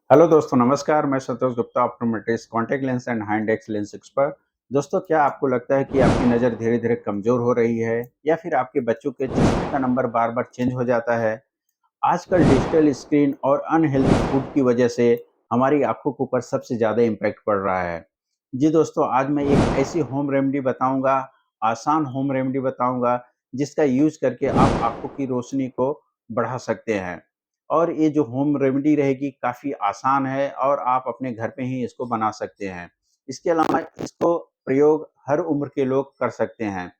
Hello दोस्तों, नमस्कार। मैं Santosh Gupta, optometrist, contact lens and हाइंड एक्स लेंस एक्सपर्ट। दोस्तों, क्या आपको लगता है कि आपकी नज़र धीरे-धीरे कमज़ोर हो रही है या फिर आपके बच्चों के चश्मे का नंबर बार-बार चेंज हो जाता है? आजकल डिजिटल स्क्रीन और अनहेल्दी फूड की वजह से हमारी आँखों के ऊपर सबसे ज़्यादा इम्पैक्ट पड़ रहा है। जी दोस्तों, आज मैं एक ऐसी होम रेमेडी बताऊँगा, आसान होम रेमेडी बताऊँगा, जिसका यूज़ करके आप आँखों की रोशनी को बढ़ा सकते हैं। और ये जो होम रेमेडी रहेगी काफ़ी आसान है और आप अपने घर पे ही इसको बना सकते हैं। इसके अलावा इसको प्रयोग हर उम्र के लोग कर सकते हैं।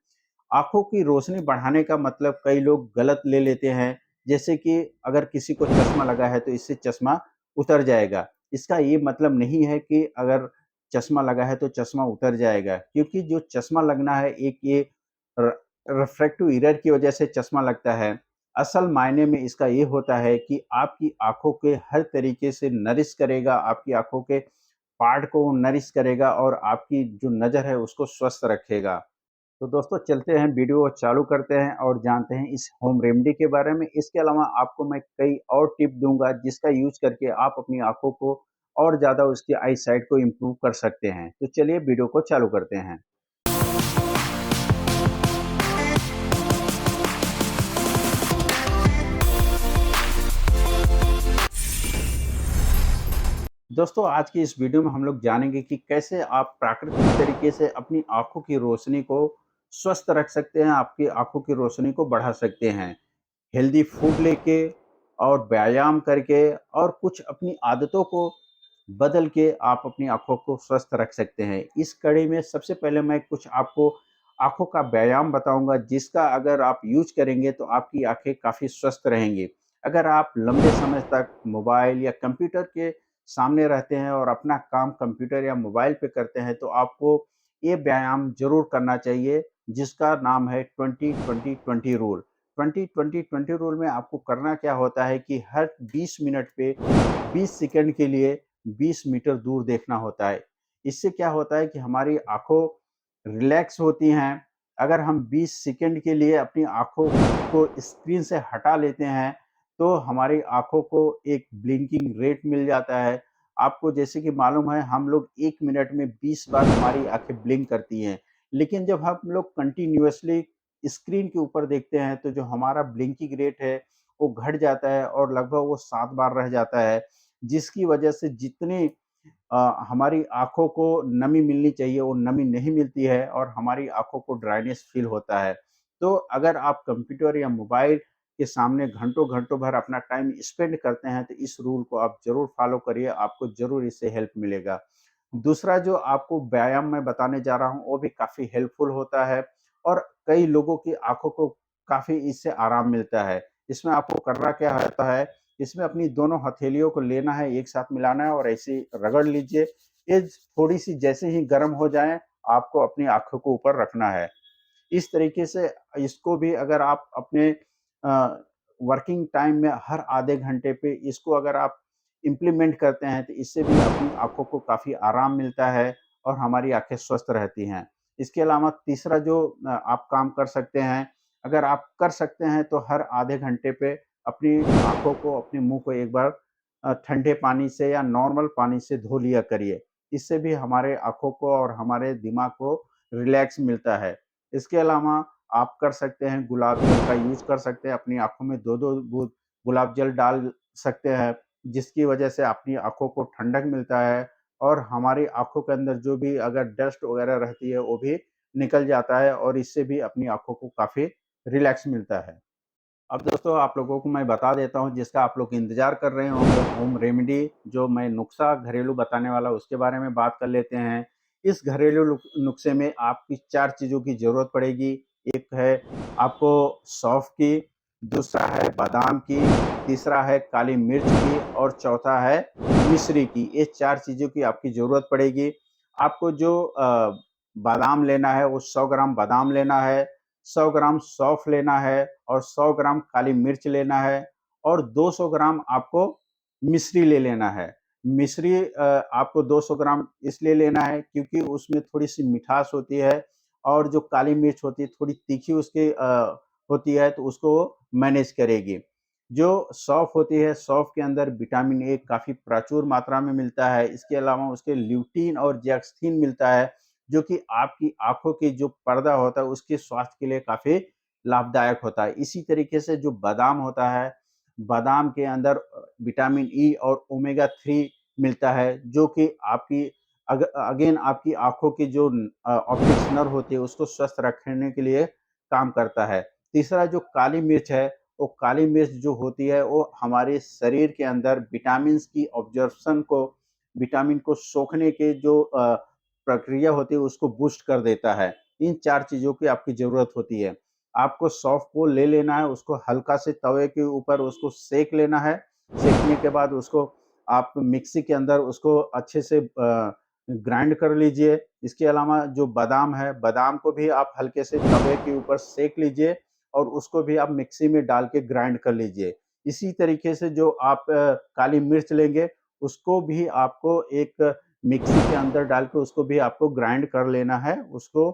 आँखों की रोशनी बढ़ाने का मतलब कई लोग गलत ले लेते हैं, जैसे कि अगर किसी को चश्मा लगा है तो इससे चश्मा उतर जाएगा। इसका ये मतलब नहीं है कि अगर चश्मा लगा है तो चश्मा उतर जाएगा, क्योंकि जो चश्मा लगना है एक ये र रिफ्रैक्टिव एरर की वजह से चश्मा लगता है। असल मायने में इसका ये होता है कि आपकी आँखों के हर तरीके से नरिश करेगा, आपकी आँखों के पार्ट को नरिश करेगा और आपकी जो नज़र है उसको स्वस्थ रखेगा। तो दोस्तों, चलते हैं, वीडियो चालू करते हैं और जानते हैं इस होम रेमेडी के बारे में। इसके अलावा आपको मैं कई और टिप दूँगा जिसका यूज़ करके आप अपनी आँखों को और ज़्यादा उसकी आई साइट को इम्प्रूव कर सकते हैं। तो चलिए वीडियो को चालू करते हैं। दोस्तों, आज की इस वीडियो में हम लोग जानेंगे कि कैसे आप प्राकृतिक तरीके से अपनी आँखों की रोशनी को स्वस्थ रख सकते हैं, आपकी आँखों की रोशनी को बढ़ा सकते हैं। हेल्दी फूड लेके और व्यायाम करके और कुछ अपनी आदतों को बदल के आप अपनी आँखों को स्वस्थ रख सकते हैं। इस कड़ी में सबसे पहले मैं कुछ आपको आँखों का व्यायाम बताऊँगा, जिसका अगर आप यूज़ करेंगे तो आपकी आँखें काफ़ी स्वस्थ रहेंगी। अगर आप लंबे समय तक मोबाइल या कंप्यूटर के सामने रहते हैं और अपना काम कंप्यूटर या मोबाइल पे करते हैं, तो आपको ये व्यायाम ज़रूर करना चाहिए, जिसका नाम है 20-20-20 रूल। 20-20-20 रूल में आपको करना क्या होता है कि हर 20 मिनट पे 20 सेकंड के लिए 20 मीटर दूर देखना होता है। इससे क्या होता है कि हमारी आँखों रिलैक्स होती हैं। अगर हम 20 सेकंड के लिए अपनी आँखों को स्क्रीन से हटा लेते हैं, तो हमारी आँखों को एक ब्लिंकिंग रेट मिल जाता है। आपको जैसे कि मालूम है, हम लोग 1 मिनट में 20 बार हमारी आँखें ब्लिंक करती हैं। लेकिन जब हम लोग कंटीन्यूअसली स्क्रीन के ऊपर देखते हैं, तो जो हमारा ब्लिंकिंग रेट है, वो घट जाता है और लगभग वो 7 बार रह जाता है, जिसकी वजह से जितनी हमारी आँखों को नमी मिलनी चाहिए, वो नमी नहीं मिलती है और हमारी आँखों को ड्राइनेस फ़ील होता है। तो अगर आप कंप्यूटर या मोबाइल के सामने घंटों-घंटों भर अपना टाइम स्पेंड करते हैं, तो इस रूल को आप ज़रूर फ़ॉलो करिए, आपको ज़रूर इससे हेल्प मिलेगा। दूसरा जो आपको व्यायाम मैं बताने जा रहा हूँ, वो भी काफ़ी हेल्पफुल होता है और कई लोगों की आँखों को काफ़ी इससे आराम मिलता है। इसमें आपको करना क्या होता है, इसमें अपनी दोनों हथेलियों को लेना है, एक साथ मिलाना है और ऐसे ही रगड़ लीजिए। ये थोड़ी-सी जैसे ही गर्म हो जाएँ, आपको अपनी आँखों के ऊपर रखना है। इस तरीके से इसको भी अगर आप अपने अ, वर्किंग टाइम में हर आधे घंटे पे इसको अगर आप इम्प्लीमेंट करते हैं, तो इससे भी अपनी आँखों को काफ़ी आराम मिलता है और हमारी आँखें स्वस्थ रहती हैं। इसके अलावा तीसरा जो आप काम कर सकते हैं, अगर आप कर सकते हैं तो हर आधे घंटे पे अपनी आँखों को, अपने मुँह को एक बार ठंडे पानी से या नॉर्मल पानी से धो लिया करिए। इससे भी हमारे आँखों को और हमारे दिमाग को रिलैक्स मिलता है। इसके अलावा आप कर सकते हैं, गुलाब जल का यूज़ कर सकते हैं, अपनी आँखों में 2-2 बूँद गुलाब जल डाल सकते हैं, जिसकी वजह से अपनी आँखों को ठंडक मिलता है और हमारी आँखों के अंदर जो भी अगर डस्ट वगैरह रहती है, वो भी निकल जाता है और इससे भी अपनी आँखों को काफ़ी रिलैक्स मिलता है। अब दोस्तों, आप लोगों को मैं बता देता हूँ जिसका आप लोग इंतज़ार कर रहे होंगे, होम रेमेडी जो मैं नुस्ख़ा घरेलू बताने वाला उसके बारे में बात कर लेते हैं। इस घरेलू नुस्ख़े में आपकी 4 चीज़ों की ज़रूरत पड़ेगी। एक है आपको सौंफ की, दूसरा है बादाम की, तीसरा है काली मिर्च की और चौथा है मिश्री की। ये 4 चीज़ों की आपकी ज़रूरत पड़ेगी। आपको जो बादाम लेना है, वो 100 ग्राम बादाम लेना है, 100 ग्राम सौंफ लेना है और 100 ग्राम काली मिर्च लेना है और 200 ग्राम आपको मिश्री ले लेना है। मिश्री आपको 200 ग्राम इसलिए लेना है क्योंकि उसमें थोड़ी-सी मिठास होती है और जो काली मिर्च होती है थोड़ी तीखी उसकी होती है, तो उसको मैनेज करेगी। जो सौंफ होती है, सौंफ के अंदर विटामिन ए काफ़ी प्रचुर मात्रा में मिलता है। इसके अलावा उसके ल्यूटीन और ज़ेक्स्थिन मिलता है, जो कि आपकी आँखों की जो पर्दा होता है, उसके स्वास्थ्य के लिए काफ़ी लाभदायक होता है। इसी तरीके से जो बादाम होता है, बादाम के अंदर विटामिन ई और ओमेगा 3 मिलता है, जो कि आपकी अगेन आपकी आँखों की जो ऑप्टिक्स नर्व होती है, उसको स्वस्थ रखने के लिए काम करता है। तीसरा जो काली मिर्च है, वो काली मिर्च जो होती है वो हमारे शरीर के अंदर विटामिन्स की अब्ज़ॉर्प्शन को विटामिन को सोखने के जो प्रक्रिया होती है उसको बूस्ट कर देता है। इन 4 चीज़ों की आपकी ज़रूरत होती है। आपको सौंफ को ले लेना है, उसको हल्का से तवे के ऊपर उसको सेंक लेना है। सेंकने के बाद उसको आप मिक्सी के अंदर उसको अच्छे से ग्राइंड कर लीजिए। इसके अलावा जो बादाम है, बादाम को भी आप हल्के से तवे के ऊपर सेंक लीजिए और उसको भी आप मिक्सी में डाल के ग्राइंड कर लीजिए। इसी तरीके से जो आप काली मिर्च लेंगे, उसको भी आपको एक मिक्सी के अंदर डाल के उसको भी आपको ग्राइंड कर लेना है। उसको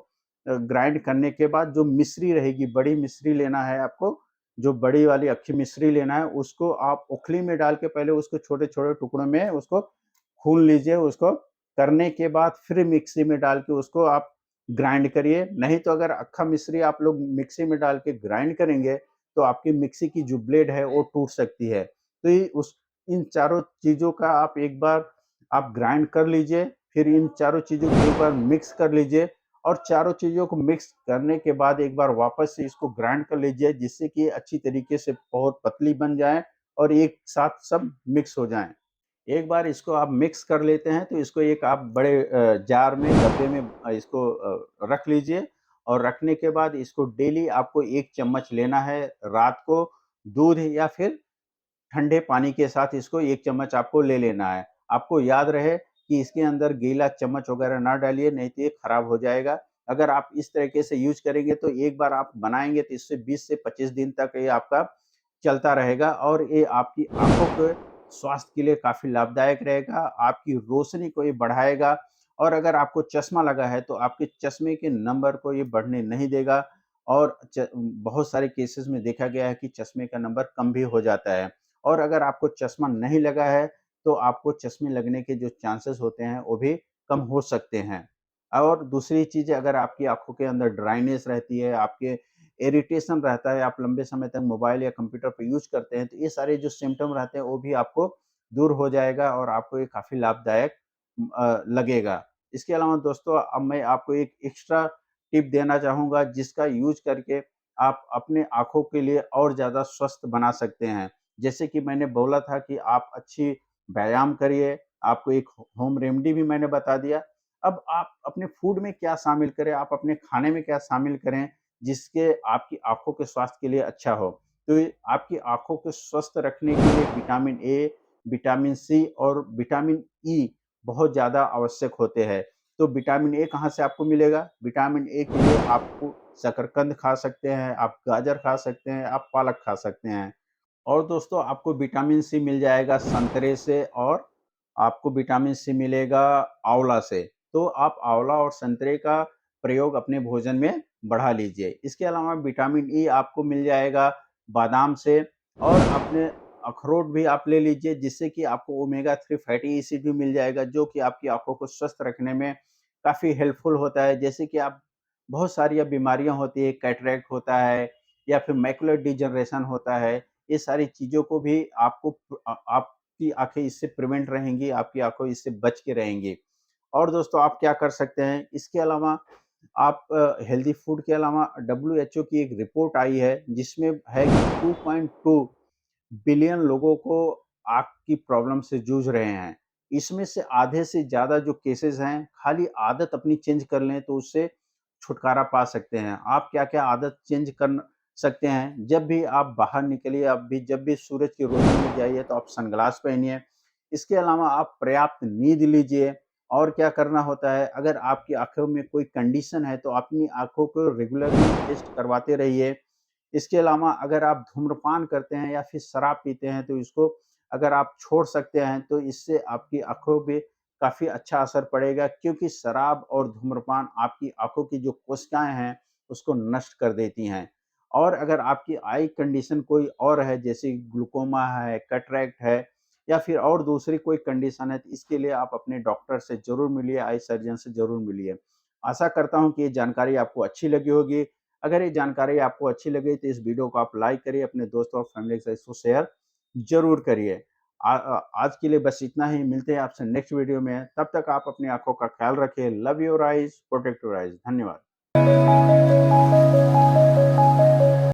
ग्राइंड करने के बाद जो मिश्री रहेगी, बड़ी मिश्री लेना है आपको, जो बड़ी वाली अक्खी मिश्री लेना है, उसको आप उखली में डाल के पहले उसको छोटे-छोटे टुकड़ों में उसको भून लीजिए। उसको करने के बाद फिर मिक्सी में डाल के उसको आप ग्राइंड करिए। नहीं तो अगर अक्खा मिश्री आप लोग मिक्सी में डाल के ग्राइंड करेंगे, तो आपकी मिक्सी की जो ब्लेड है वो टूट सकती है। तो ये उस इन चारों चीज़ों का आप एक बार आप ग्राइंड कर लीजिए, फिर इन चारों चीज़ों को एक बार मिक्स कर लीजिए और चारों चीज़ों को मिक्स करने के बाद एक बार वापस से इसको ग्राइंड कर लीजिए, जिससे कि अच्छी तरीके से बहुत पतली बन जाए और एक साथ सब मिक्स हो जाएँ। एक बार इसको आप मिक्स कर लेते हैं, तो इसको एक आप बड़े जार में, डब्बे में इसको रख लीजिए और रखने के बाद इसको डेली आपको 1 चम्मच लेना है। रात को दूध या फिर ठंडे पानी के साथ इसको 1 चम्मच आपको ले लेना है। आपको याद रहे कि इसके अंदर गीला चम्मच वगैरह ना डालिए, नहीं तो ये खराब हो जाएगा। अगर आप इस तरीके से यूज़ करेंगे, तो एक बार आप बनाएँगे, तो इससे 20 से 25 दिन तक ये आपका चलता रहेगा और ये आपकी आँखों के स्वास्थ्य के लिए काफ़ी लाभदायक रहेगा, आपकी रोशनी को ये बढ़ाएगा और अगर आपको चश्मा लगा है, तो आपके चश्मे के नंबर को ये बढ़ने नहीं देगा और बहुत सारे केसेज़ में देखा गया है कि चश्मे का नंबर कम भी हो जाता है। और अगर आपको चश्मा नहीं लगा है, तो आपको चश्मे लगने के जो चांसेस होते हैं, वो भी कम हो सकते हैं। और दूसरी चीज़ अगर आपकी आँखों के अंदर ड्राइनेस रहती है, आपके इरिटेशन रहता है, आप लंबे समय तक मोबाइल या कंप्यूटर पे यूज़ करते हैं, तो ये सारे जो सिम्पटम रहते हैं, वो भी आपको दूर हो जाएगा और आपको ये काफ़ी लाभदायक लगेगा। इसके अलावा दोस्तों अब मैं आपको एक एक्स्ट्रा टिप देना चाहूँगा, जिसका यूज़ करके आप अपने आँखों के लिए और ज़्यादा स्वस्थ बना सकते हैं। जैसे कि मैंने बोला था कि आप अच्छी व्यायाम करिए, आपको एक होम रेमेडी भी मैंने बता दिया। अब आप अपने फूड में क्या शामिल करें, आप अपने खाने में क्या शामिल करें, जिसके आपकी आँखों के स्वास्थ्य के लिए अच्छा हो। तो ये आपकी आँखों को स्वस्थ रखने के लिए विटामिन ए, विटामिन सी और विटामिन ई बहुत ज़्यादा आवश्यक होते हैं। तो विटामिन ए कहाँ से आपको मिलेगा? विटामिन ए के लिए आपको शकरकंद खा सकते हैं, आप गाजर खा सकते हैं, आप पालक खा सकते हैं। और दोस्तों आपको विटामिन सी मिल जाएगा संतरे से और आपको विटामिन सी मिलेगा आँवला से। तो आप आँवला और संतरे का प्रयोग अपने भोजन में बढ़ा लीजिए। इसके अलावा विटामिन ई आपको मिल जाएगा बादाम से और अपने अखरोट भी आप ले लीजिए, जिससे कि आपको ओमेगा 3 फैटी एसिड भी मिल जाएगा, जो कि आपकी आँखों को स्वस्थ रखने में काफ़ी हेल्पफुल होता है। जैसे कि आप बहुत सारी अब बीमारियाँ होती हैं, कैटरैक्ट होता है या फिर मैकुलर डिजनरेशन होता है। ये सारी चीज़ों को भी आपकी आँखें इससे प्रिवेंट रहेंगी, आपकी आँखें इससे बच के रहेंगी। और दोस्तों आप क्या कर सकते हैं, इसके अलावा आप हेल्दी फूड के अलावा डब्ल्यूएचओ की एक रिपोर्ट आई है, जिसमें है कि 2.2 बिलियन लोगों को आँख की प्रॉब्लम से जूझ रहे हैं। इसमें से आधे से ज़्यादा जो केसेज़ हैं, खाली आदत अपनी चेंज कर लें तो उससे छुटकारा पा सकते हैं। आप क्या-क्या आदत चेंज कर सकते हैं? जब भी आप बाहर निकलिए, जब भी सूरज की रोशनी में जाइए तो आप सनग्लास पहनिए। इसके अलावा आप पर्याप्त नींद लीजिए और क्या करना होता है, अगर आपकी आँखों में कोई कंडीशन है तो अपनी आँखों को रेगुलरली टेस्ट करवाते रहिए। इसके अलावा अगर आप धूम्रपान करते हैं या फिर शराब पीते हैं, तो इसको अगर आप छोड़ सकते हैं, तो इससे आपकी आँखों पे काफ़ी अच्छा असर पड़ेगा, क्योंकि शराब और धूम्रपान आपकी आँखों की जो कोशिकाएँ हैं, उसको नष्ट कर देती हैं। और अगर आपकी आई कंडीशन कोई और है, जैसे ग्लूकोमा है, कैटरैक्ट है या फिर और दूसरी कोई कंडीशन है, तो इसके लिए आप अपने डॉक्टर से ज़रूर मिलिए, आई सर्जन से ज़रूर मिलिए। आशा करता हूँ कि ये जानकारी आपको अच्छी लगी होगी। अगर ये जानकारी आपको अच्छी लगी तो इस वीडियो को आप लाइक करिए, अपने दोस्तों और फैमिली के साथ इसको शेयर ज़रूर करिए। आज के लिए बस इतना ही, मिलते हैं आपसे नेक्स्ट वीडियो में। तब तक आप अपनी आँखों का ख्याल रखिए। Love your eyes, protect your eyes. धन्यवाद।